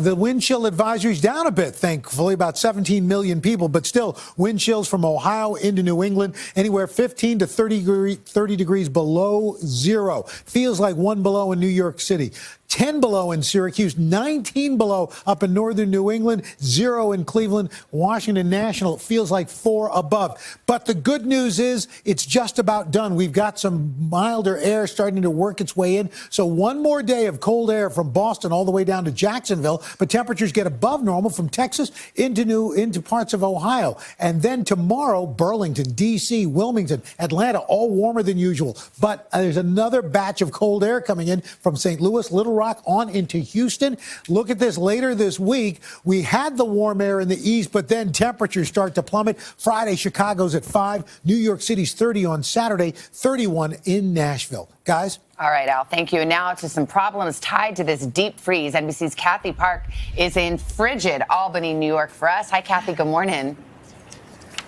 The wind chill advisory is down a bit, thankfully, about 17 million people, but still wind chills from Ohio into New England, anywhere 15 to 30 degrees below zero. Feels like 1 below in New York City, 10 below in Syracuse, 19 below up in northern New England, 0 in Cleveland, Washington National. It feels like 4 above. But the good news is it's just about done. We've got some milder air starting to work its way in. So one more day of cold air from Boston all the way down to Jacksonville. But temperatures get above normal from Texas into parts of Ohio. And then tomorrow, Burlington, D.C., Wilmington, Atlanta, all warmer than usual. But there's another batch of cold air coming in from St. Louis, Little Rock, on into Houston. Look at this later this week. We had the warm air in the east, but then temperatures start to plummet. Friday, Chicago's at 5. New York City's 30 on Saturday, 31 in Nashville. Guys? All right, Al, thank you. And now to some problems tied to this deep freeze. NBC's Kathy Park is in frigid Albany, New York for us. Hi, Kathy. Good morning.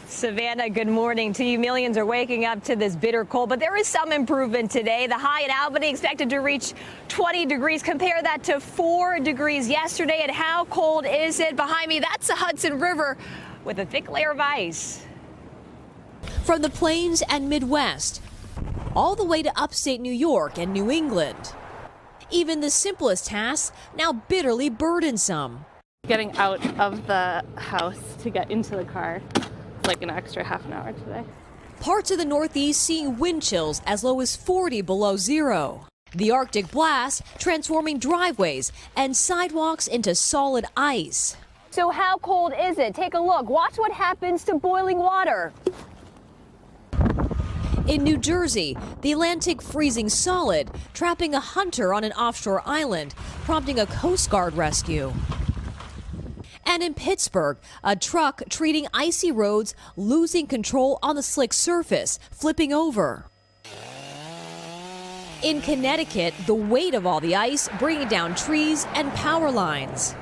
Savannah, good morning to you. Millions are waking up to this bitter cold, but there is some improvement today. The high in Albany expected to reach 20 degrees. Compare that to 4 degrees yesterday. And how cold is it? Behind me, that's the Hudson River with a thick layer of ice. From the plains and Midwest, all the way to upstate New York and New England. Even the simplest tasks now bitterly burdensome. Getting out of the house to get into the car is like an extra half an hour today. Parts of the Northeast seeing wind chills as low as 40 below zero. The Arctic blast transforming driveways and sidewalks into solid ice. So how cold is it? Take a look. Watch what happens to boiling water. In New Jersey, the Atlantic freezing solid, trapping a hunter on an offshore island, prompting a Coast Guard rescue. And in Pittsburgh, a truck treating icy roads, losing control on the slick surface, flipping over. In Connecticut, the weight of all the ice bringing down trees and power lines.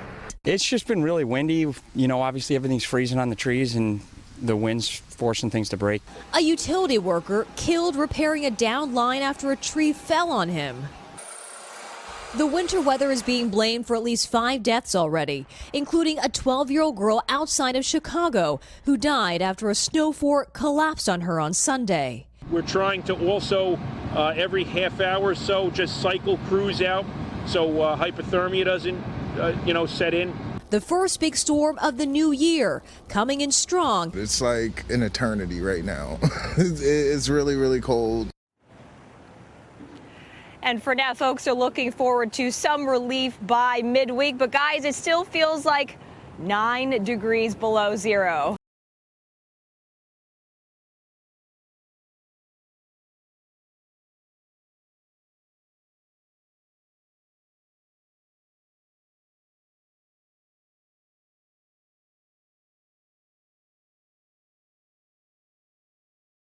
It's just been really windy. You know, obviously everything's freezing on the trees and the wind's forcing things to break. A utility worker killed repairing a downed line after a tree fell on him. The winter weather is being blamed for at least 5 deaths already, including a 12-year-old girl outside of Chicago who died after a snow fort collapsed on her on Sunday. We're trying to also, every half hour or so, just cycle crews out so hypothermia doesn't, set in. The first big storm of the new year, coming in strong. It's like an eternity right now. It's really, really cold. And for now, folks are looking forward to some relief by midweek. But guys, it still feels like 9 degrees below zero.